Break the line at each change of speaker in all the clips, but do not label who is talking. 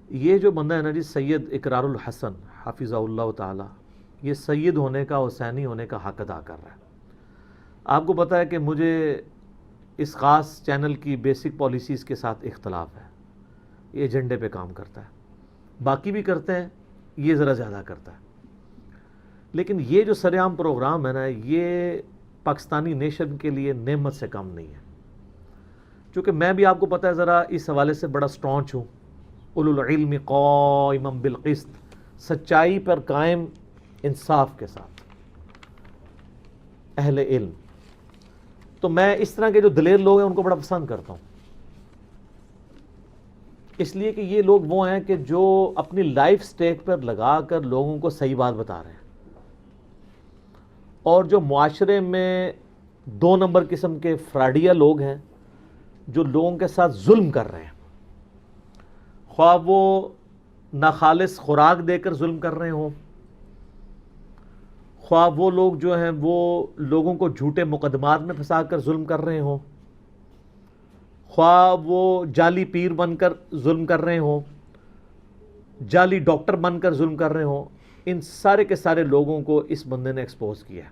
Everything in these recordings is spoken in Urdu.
یہ جو بندہ ہے نا جی سید اقرار الحسن حافظہ اللہ تعالی، یہ سید ہونے کا، حسینی ہونے کا حق ادا کر رہا ہے۔ آپ کو پتہ ہے کہ مجھے اس خاص چینل کی بیسک پالیسیز کے ساتھ اختلاف ہے، یہ ایجنڈے پہ کام کرتا ہے، باقی بھی کرتے ہیں، یہ ذرا زیادہ کرتا ہے، لیکن یہ جو سر عام پروگرام ہے نا، یہ پاکستانی نیشن کے لیے نعمت سے کم نہیں ہے۔ چونکہ میں بھی آپ کو پتہ ہے ذرا اس حوالے سے بڑا سٹرانچ ہوں، اولو العلم قائما بالقسط، سچائی پر قائم، انصاف کے ساتھ، اہل علم۔ تو میں اس طرح کے جو دلیر لوگ ہیں ان کو بڑا پسند کرتا ہوں، اس لیے کہ یہ لوگ وہ ہیں کہ جو اپنی لائف سٹیک پر لگا کر لوگوں کو صحیح بات بتا رہے ہیں، اور جو معاشرے میں دو نمبر قسم کے فراڈیا لوگ ہیں جو لوگوں کے ساتھ ظلم کر رہے ہیں، خواہ وہ ناخالص خوراک دے کر ظلم کر رہے ہوں، خواہ وہ لوگ جو ہیں وہ لوگوں کو جھوٹے مقدمات میں پھنسا کر ظلم کر رہے ہوں، خواہ وہ جعلی پیر بن کر ظلم کر رہے ہوں، جعلی ڈاکٹر بن کر ظلم کر رہے ہوں، ان سارے کے سارے لوگوں کو اس بندے نے ایکسپوز کیا ہے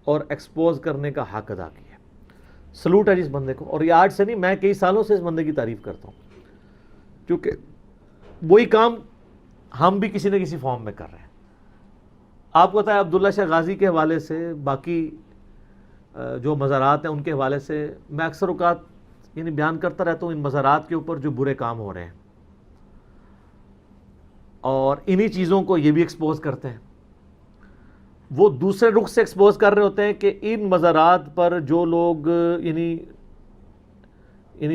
اور ایکسپوز کرنے کا حق ادا کیا ہے۔ سلوٹ ہے جس بندے کو، اور یہ آج سے نہیں، میں کئی سالوں سے اس بندے کی تعریف کرتا ہوں، کیونکہ وہی کام ہم بھی کسی نہ کسی فارم میں کر رہے ہیں۔ آپ کو پتہ ہے عبداللہ شاہ غازی کے حوالے سے، باقی جو مزارات ہیں ان کے حوالے سے میں اکثر اوقات یعنی بیان کرتا رہتا ہوں ان مزارات کے اوپر جو برے کام ہو رہے ہیں، اور انہی چیزوں کو یہ بھی ایکسپوز کرتے ہیں۔ وہ دوسرے رخ سے ایکسپوز کر رہے ہوتے ہیں کہ ان مزارات پر جو لوگ یعنی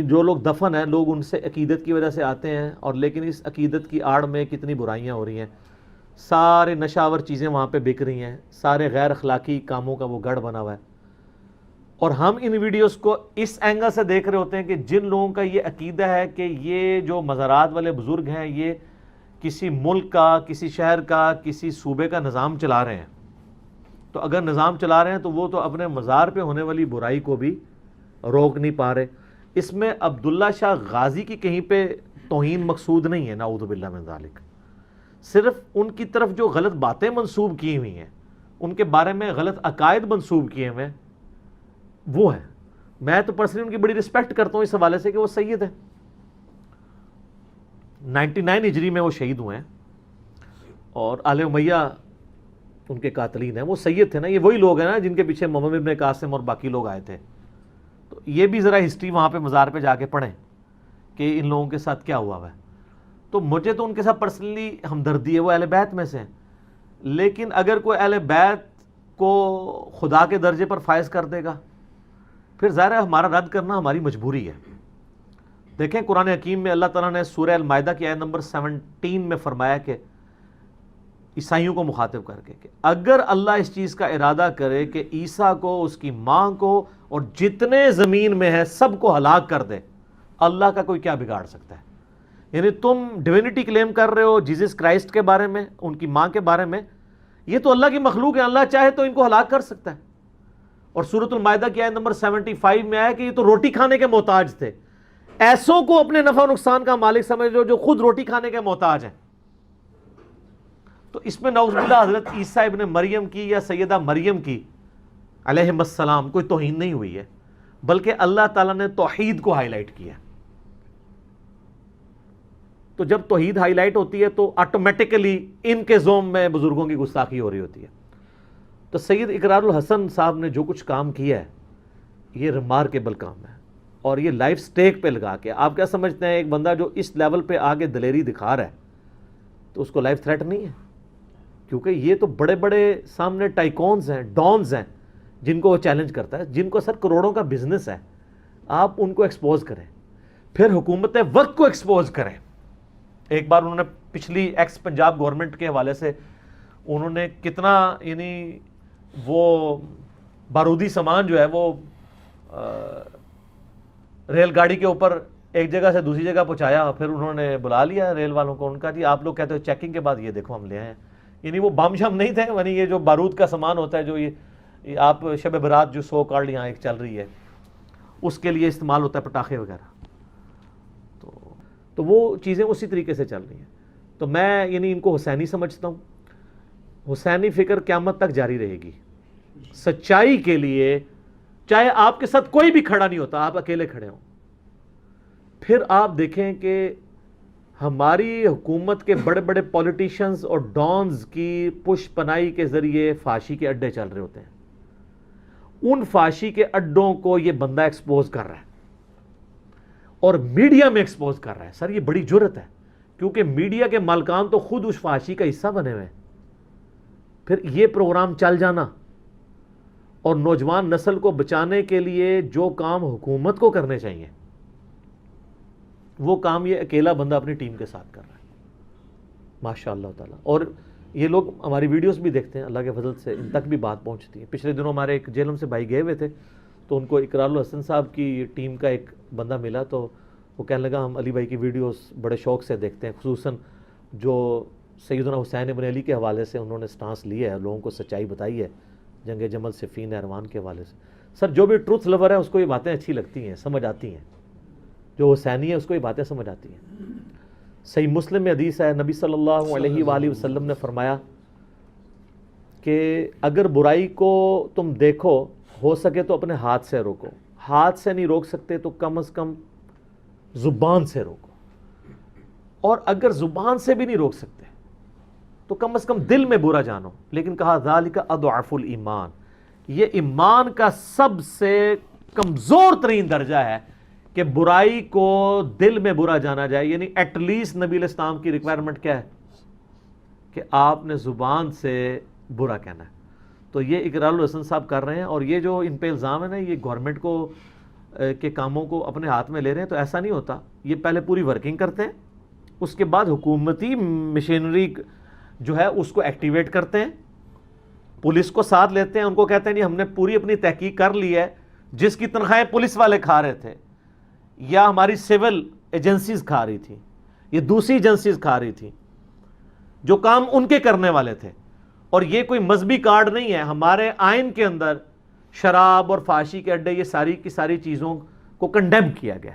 جو لوگ دفن ہیں، لوگ ان سے عقیدت کی وجہ سے آتے ہیں، اور لیکن اس عقیدت کی آڑ میں کتنی برائیاں ہو رہی ہیں، سارے نشاور چیزیں وہاں پہ بک رہی ہیں، سارے غیر اخلاقی کاموں کا وہ گڑھ بنا ہوا ہے، اور ہم ان ویڈیوز کو اس اینگل سے دیکھ رہے ہوتے ہیں کہ جن لوگوں کا یہ عقیدہ ہے کہ یہ جو مزارات والے بزرگ ہیں یہ کسی ملک کا، کسی شہر کا، کسی صوبے کا نظام چلا رہے ہیں، تو اگر نظام چلا رہے ہیں تو وہ تو اپنے مزار پہ ہونے والی برائی کو بھی روک نہیں پا رہے۔ اس میں عبداللہ شاہ غازی کی کہیں پہ توہین مقصود نہیں ہے، نعوذ باللہ من ذالک، صرف ان کی طرف جو غلط باتیں منسوب کی ہوئی ہیں، ان کے بارے میں غلط عقائد منسوب کیے ہوئے وہ ہیں۔ میں تو پرسنلی ان کی بڑی رسپیکٹ کرتا ہوں اس حوالے سے کہ وہ سید ہیں، 99 ہجری میں وہ شہید ہوئے ہیں، اور آل امیہ ان کے قاتلین ہیں، وہ سید تھے نا، یہ وہی لوگ ہیں نا جن کے پیچھے محمد ابن قاسم اور باقی لوگ آئے تھے۔ تو یہ بھی ذرا ہسٹری وہاں پہ مزار پہ جا کے پڑھیں کہ ان لوگوں کے ساتھ کیا ہوا ہے۔ تو مجھے تو ان کے ساتھ پرسنلی ہمدردی ہے، وہ اہل بیت میں سے ہیں، لیکن اگر کوئی اہل بیت کو خدا کے درجے پر فائز کر دے گا پھر ظاہر ہے ہمارا رد کرنا ہماری مجبوری ہے۔ دیکھیں قرآن حکیم میں اللہ تعالیٰ نے سورہ المائدہ کی آیت نمبر 17 میں فرمایا کہ عیسائیوں کو مخاطب کر کے کہ اگر اللہ اس چیز کا ارادہ کرے کہ عیسیٰ کو، اس کی ماں کو اور جتنے زمین میں ہیں سب کو ہلاک کر دے، اللہ کا کوئی کیا بگاڑ سکتا ہے؟ یعنی تم ڈیوینٹی کلیم کر رہے ہو جیزس کرائسٹ کے بارے میں، ان کی ماں کے بارے میں، یہ تو اللہ کی مخلوق ہے، اللہ چاہے تو ان کو ہلاک کر سکتا ہے۔ اور سورۃ المائدہ کی آیت نمبر 75 میں آیا کہ یہ تو روٹی کھانے کے محتاج تھے، ایسوں کو اپنے نفع و نقصان کا مالک سمجھ لو جو خود روٹی کھانے کے محتاج ہیں۔ تو اس میں نعوذ باللہ حضرت عیسیٰ ابن مریم کی یا سیدہ مریم کی علیہم السلام کوئی توہین نہیں ہوئی ہے، بلکہ اللہ تعالیٰ نے توحید کو ہائی لائٹ کیا۔ تو جب توحید ہائی لائٹ ہوتی ہے تو آٹومیٹیکلی ان کے زوم میں بزرگوں کی گستاخی ہو رہی ہوتی ہے۔ تو سید اقرار الحسن صاحب نے جو کچھ کام کیا ہے یہ ریمارکیبل کام ہے، اور یہ لائف سٹیک پہ لگا کے آپ کیا سمجھتے ہیں ایک بندہ جو اس لیول پہ آگے دلیری دکھا رہا ہے تو اس کو لائف تھریٹ نہیں ہے؟ کیونکہ یہ تو بڑے بڑے سامنے ٹائکونز ہیں، ڈونز ہیں جن کو وہ چیلنج کرتا ہے، جن کو سر کروڑوں کا بزنس ہے۔ آپ ان کو ایکسپوز کریں، پھر حکومت وقت کو ایکسپوز کریں۔ ایک بار انہوں نے پچھلی ایکس پنجاب گورنمنٹ کے حوالے سے انہوں نے کتنا یعنی وہ بارودی سامان جو ہے وہ ریل گاڑی کے اوپر ایک جگہ سے دوسری جگہ پہنچایا، پھر انہوں نے بلا لیا ریل والوں کو، ان کا جی آپ لوگ کہتے ہو چیکنگ کے بعد یہ دیکھو ہم لے آئے ہیں۔ یعنی وہ بم شم نہیں تھے، یعنی یہ جو بارود کا سامان ہوتا ہے جو یہ آپ شب برات جو سو کارڈ یہاں ایک چل رہی ہے اس کے لیے استعمال ہوتا ہے، پٹاخے وغیرہ۔ تو تو وہ چیزیں اسی طریقے سے چل رہی ہیں. تو میں یعنی ان کو حسینی سمجھتا ہوں. حسینی فکر قیامت تک جاری رہے گی. سچائی کے لیے چاہے آپ کے ساتھ کوئی بھی کھڑا نہیں ہوتا, آپ اکیلے کھڑے ہوں, پھر آپ دیکھیں کہ ہماری حکومت کے بڑے بڑے پولیٹیشنز اور ڈانز کی پش پنائی کے ذریعے فحاشی کے اڈے چل رہے ہوتے ہیں. ان فحاشی کے اڈوں کو یہ بندہ ایکسپوز کر رہا ہے اور میڈیا میں ایکسپوز کر رہا ہے. سر یہ بڑی جرت ہے, کیونکہ میڈیا کے مالکان تو خود اس فحاشی کا حصہ بنے ہوئے ہیں. پھر یہ پروگرام چل جانا اور نوجوان نسل کو بچانے کے لیے جو کام حکومت کو کرنے چاہیے وہ کام یہ اکیلا بندہ اپنی ٹیم کے ساتھ کر رہا ہے. ماشاء اللہ تعالیٰ. اور یہ لوگ ہماری ویڈیوز بھی دیکھتے ہیں, اللہ کے فضل سے ان تک بھی بات پہنچتی ہے. پچھلے دنوں ہمارے ایک جیلم سے بھائی گئے ہوئے تھے, تو ان کو اقرار الحسن صاحب کی ٹیم کا ایک بندہ ملا, تو وہ کہنے لگا ہم علی بھائی کی ویڈیوز بڑے شوق سے دیکھتے ہیں, خصوصاً جو سیدنا حسین ابن علی کے حوالے سے انہوں نے سٹانس لیا ہے, لوگوں کو سچائی بتائی ہے جنگ جمل صفین اروان کے حوالے سے. سر جو بھی ٹروتھ لور ہے اس کو یہ باتیں اچھی لگتی ہیں, سمجھ آتی ہیں. جو حسینی ہے اس کو یہ باتیں سمجھ آتی ہیں. صحیح مسلم میں حدیث ہے, نبی صلی اللہ علیہ وآلہ وسلم نے فرمایا کہ اگر برائی کو تم دیکھو ہو سکے تو اپنے ہاتھ سے روکو, ہاتھ سے نہیں روک سکتے تو کم از کم زبان سے روکو, اور اگر زبان سے بھی نہیں روک سکتے تو کم از کم دل میں برا جانو. لیکن کہا ذالک اضعف الایمان, یہ ایمان کا سب سے کمزور ترین درجہ ہے کہ برائی کو دل میں برا جانا جائے. یعنی ایٹ لیسٹ نبی علیہ السلام کی ریکوائرمنٹ کیا ہے کہ آپ نے زبان سے برا کہنا ہے. تو یہ اقرار الحسن صاحب کر رہے ہیں, اور یہ جو ان پہ الزام ہے نا, یہ گورنمنٹ کو کے کاموں کو اپنے ہاتھ میں لے رہے ہیں. تو ایسا نہیں ہوتا, یہ پہلے پوری ورکنگ کرتے ہیں, اس کے بعد حکومتی مشینری جو ہے اس کو ایکٹیویٹ کرتے ہیں, پولیس کو ساتھ لیتے ہیں, ان کو کہتے ہیں نہیں ہم نے پوری اپنی تحقیق کر لی ہے, جس کی تنخواہیں پولیس والے کھا رہے تھے یا ہماری سول ایجنسیز کھا رہی تھی, یہ دوسری ایجنسیز کھا رہی تھی, جو کام ان کے کرنے والے تھے. اور یہ کوئی مذہبی کارڈ نہیں ہے, ہمارے آئین کے اندر شراب اور فحاشی کے اڈے یہ ساری کی ساری چیزوں کو کنڈیم کیا گیا.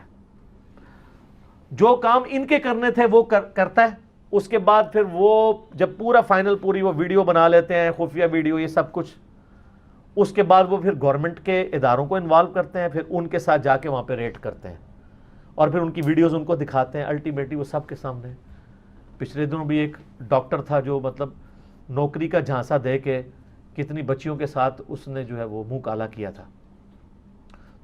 جو کام ان کے کرنے تھے وہ کرتا ہے, اس کے بعد پھر وہ جب پورا فائنل پوری وہ ویڈیو بنا لیتے ہیں, خفیہ ویڈیو یہ سب کچھ, اس کے بعد وہ پھر گورنمنٹ کے اداروں کو انوالو کرتے ہیں, پھر ان کے ساتھ جا کے وہاں پہ ریٹ کرتے ہیں, اور پھر ان کی ویڈیوز ان کو دکھاتے ہیں. الٹیمیٹلی وہ سب کے سامنے. پچھلے دنوں بھی ایک ڈاکٹر تھا جو مطلب نوکری کا جھانسا دے کے کتنی بچیوں کے ساتھ اس نے جو ہے وہ منہ کالا کیا تھا.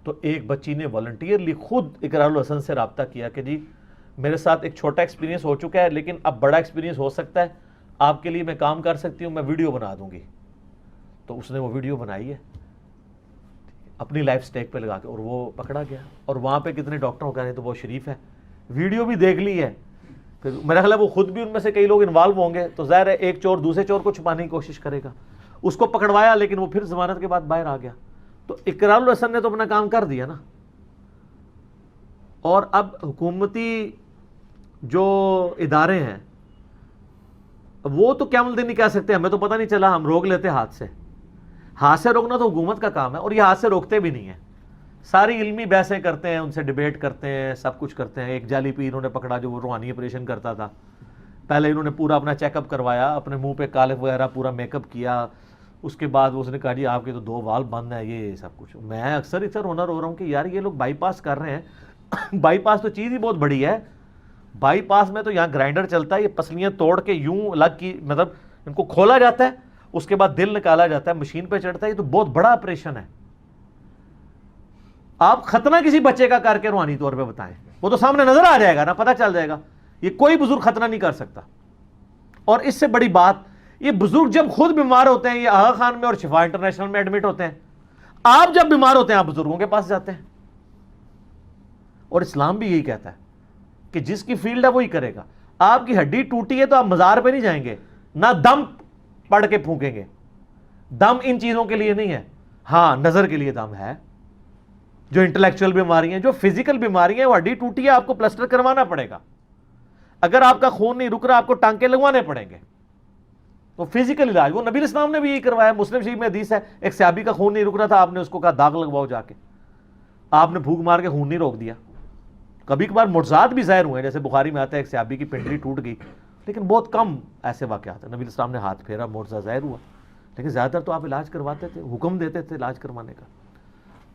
تو ایک بچی نے والنٹیئرلی خود اقرار الحسن سے رابطہ کیا کہ جی میرے ساتھ ایک چھوٹا ایکسپیرینس ہو چکا ہے, لیکن اب بڑا ایکسپیرینس ہو سکتا ہے, آپ کے لیے میں کام کر سکتی ہوں, میں ویڈیو بنا دوں گی. تو اس نے وہ ویڈیو بنائی ہے اپنی لائف سٹیک پہ لگا کے, اور وہ پکڑا گیا. اور وہاں پہ کتنے ڈاکٹروں کا نہیں تو وہ شریف ہے, ویڈیو بھی دیکھ لی ہے. پھر میرا خیال ہے وہ خود بھی ان میں سے کئی لوگ انوالو ہوں گے, تو ظاہر ہے ایک چور دوسرے چور کو چھپانے کی کوشش کرے گا. اس کو پکڑوایا لیکن وہ پھر ضمانت کے بعد باہر آ گیا. تو اقرار الحسن نے تو اپنا کام کر دیا نا. اور اب حکومتی جو ادارے ہیں وہ تو قیامت الدین نہیں کہہ سکتے ہمیں تو پتہ نہیں چلا, ہم روک لیتے ہاتھ سے. ہاتھ سے روکنا تو حکومت کا کام ہے, اور یہ ہاتھ سے روکتے بھی نہیں ہیں. ساری علمی بحثیں کرتے ہیں, ان سے ڈیبیٹ کرتے ہیں, سب کچھ کرتے ہیں. ایک جعلی پیر انہوں نے پکڑا جو وہ روحانی آپریشن کرتا تھا. پہلے انہوں نے پورا اپنا چیک اپ کروایا, اپنے منہ پہ کالف وغیرہ پورا میک اپ کیا, اس کے بعد اس نے کہا جی آپ کے تو 2 وال بند ہیں, یہ سب کچھ. میں اکثر رونا رو رہا ہوں کہ یار یہ لوگ بائی پاس کر رہے ہیں. بائی پاس تو چیز ہی بہت بڑی ہے. بائی پاس میں تو یہاں گرائنڈر چلتا ہے, یہ پسلیاں توڑ کے یوں الگ کی مطلب ان کو کھولا جاتا ہے, اس کے بعد دل نکالا جاتا ہے, مشین پہ چڑھتا ہے. یہ تو بہت بڑا آپریشن ہے. آپ ختنہ کسی بچے کا کر کے روحانی طور پہ بتائیں, وہ تو سامنے نظر آ جائے گا نا, پتہ چل جائے گا. یہ کوئی بزرگ ختنہ نہیں کر سکتا. اور اس سے بڑی بات, یہ بزرگ جب خود بیمار ہوتے ہیں, یہ آغا خان میں اور شفا انٹرنیشنل میں ایڈمٹ ہوتے ہیں, آپ جب بیمار ہوتے ہیں آپ بزرگوں کے پاس جاتے ہیں. اور اسلام بھی یہی کہتا ہے کہ جس کی فیلڈ ہے وہی کرے گا. آپ کی ہڈی ٹوٹی ہے تو آپ مزار پہ نہیں جائیں گے, نہ دم پڑھ کے پھونکیں گے. دم ان چیزوں کے لیے نہیں ہے. ہاں نظر کے لیے دم ہے. جو انٹلیکچوئل بیماری ہیں, جو فزیکل بیماری ہیں, وہ ہڈی ٹوٹی ہے آپ کو پلسٹر کروانا پڑے گا. اگر آپ کا خون نہیں رک رہا آپ کو ٹانکے لگوانے پڑیں گے. تو فزیکل علاج وہ نبی علیہ السلام نے بھی یہی کروایا. مسلم شریف میں حدیث ہے, ایک صحابی کا خون نہیں رک رہا تھا, آپ نے اس کو کہا داغ لگواؤ جا کے. آپ نے پھونک مار کے خون نہیں روک دیا. کبھی کبھار معجزات بھی ظاہر ہوئے ہیں، جیسے بخاری میں آتا ہے ایک صحابی کی پنڈلی ٹوٹ گئی، لیکن بہت کم ایسے واقعات ہیں، نبی علیہ السلام نے ہاتھ پھیرا، معجزہ ظاہر ہوا، لیکن زیادہ تر تو آپ علاج کرواتے تھے، حکم دیتے تھے علاج کروانے کا۔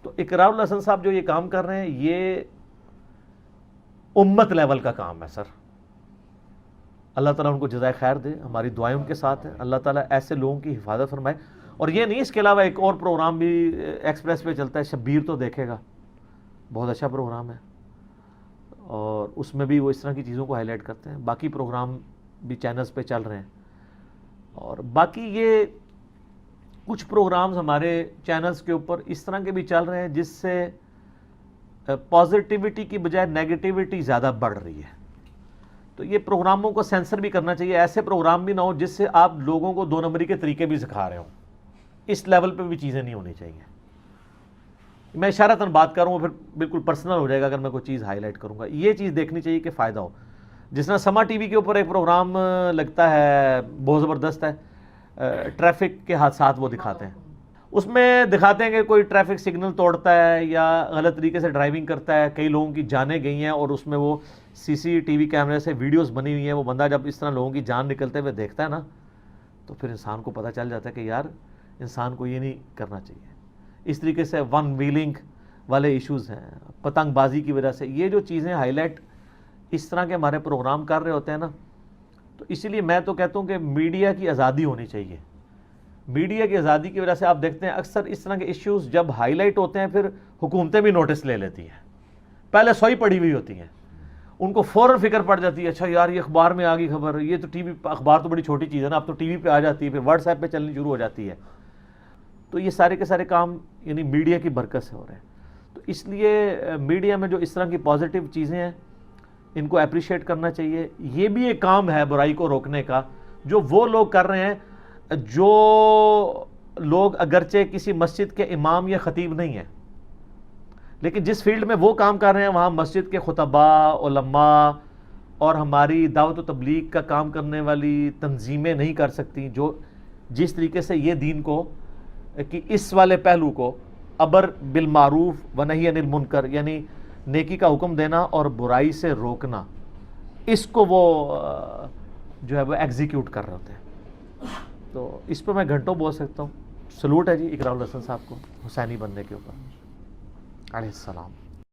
تو اقرار الحسن صاحب جو یہ کام کر رہے ہیں، یہ امت لیول کا کام ہے سر۔ اللہ تعالیٰ ان کو جزائے خیر دے، ہماری دعائیں ان کے ساتھ ہیں، اللہ تعالیٰ ایسے لوگوں کی حفاظت فرمائے۔ اور یہ نہیں، اس کے علاوہ ایک اور پروگرام بھی ایکسپریس پہ چلتا ہے، شبیر تو دیکھے گا، بہت اچھا پروگرام ہے، اور اس میں بھی وہ اس طرح کی چیزوں کو ہائی لائٹ کرتے ہیں۔ باقی پروگرام بھی چینلز پہ چل رہے ہیں، اور باقی یہ کچھ پروگرامز ہمارے چینلز کے اوپر اس طرح کے بھی چل رہے ہیں جس سے پازیٹیوٹی کی بجائے نیگیٹیوٹی زیادہ بڑھ رہی ہے۔ تو یہ پروگراموں کو سینسر بھی کرنا چاہیے، ایسے پروگرام بھی نہ ہو جس سے آپ لوگوں کو 2 نمبری کے طریقے بھی سکھا رہے ہوں، اس لیول پہ بھی چیزیں نہیں ہونی چاہیے۔ میں اشارتاً بات کروں پھر بالکل پرسنل ہو جائے گا اگر میں کوئی چیز ہائی لائٹ کروں گا۔ یہ چیز دیکھنی چاہیے کہ فائدہ ہو۔ جس طرح سما ٹی وی کے اوپر ایک پروگرام لگتا ہے، بہت زبردست ہے، ٹریفک کے حادثات وہ دکھاتے ہیں۔ اس میں دکھاتے ہیں کہ کوئی ٹریفک سگنل توڑتا ہے یا غلط طریقے سے ڈرائیونگ کرتا ہے، کئی لوگوں کی جانیں گئی ہیں، اور اس میں وہ CCTV کیمرے سے ویڈیوز بنی ہوئی ہیں۔ وہ بندہ جب اس طرح لوگوں کی جان نکلتے ہوئے دیکھتا ہے نا، تو پھر انسان کو پتہ چل جاتا ہے کہ یار انسان کو یہ نہیں کرنا چاہیے۔ اس طریقے سے ون ویلنگ والے ایشوز ہیں، پتنگ بازی کی وجہ سے، یہ جو چیزیں ہائی لائٹ اس طرح کے ہمارے پروگرام کر رہے ہوتے ہیں نا، تو اسی لیے میں تو کہتا ہوں کہ میڈیا کی آزادی ہونی چاہیے۔ میڈیا کی آزادی کی وجہ سے آپ دیکھتے ہیں اکثر اس طرح کے ایشوز جب ہائی لائٹ ہوتے ہیں، پھر حکومتیں بھی نوٹس لے لیتی ہیں، پہلے سوئی پڑی ہوئی ہوتی ہیں، ان کو فوراً فکر پڑ جاتی ہے، اچھا یار یہ اخبار میں آ گئی خبر، یہ تو ٹی وی، اخبار تو بڑی چھوٹی چیز ہے نا، اب تو ٹی وی پہ آ جاتی ہے، پھر واٹس ایپ پہ چلنی شروع ہو جاتی ہے۔ تو یہ سارے کے سارے کام یعنی میڈیا کی برکت سے ہو رہے ہیں۔ تو اس لیے میڈیا میں جو اس طرح کی پازیٹیو چیزیں ہیں، ان کو اپریشیٹ کرنا چاہیے۔ یہ بھی ایک کام ہے برائی کو روکنے کا، جو وہ لوگ کر رہے ہیں جو لوگ اگرچہ کسی مسجد کے امام یا خطیب نہیں ہیں، لیکن جس فیلڈ میں وہ کام کر رہے ہیں وہاں مسجد کے خطباء، علماء اور ہماری دعوت و تبلیغ کا کام کرنے والی تنظیمیں نہیں کر سکتی، جو جس طریقے سے یہ دین کو کہ اس والے پہلو کو امر بالمعروف و نہی عن المنکر، یعنی نیکی کا حکم دینا اور برائی سے روکنا، اس کو وہ جو ہے وہ ایگزیکیوٹ کر رہے ہوتے ہیں۔ تو اس پہ میں گھنٹوں بول سکتا ہوں۔ سلوٹ ہے جی اقرار الحسن صاحب کو حسینی بننے کے اوپر، علیہ السلام۔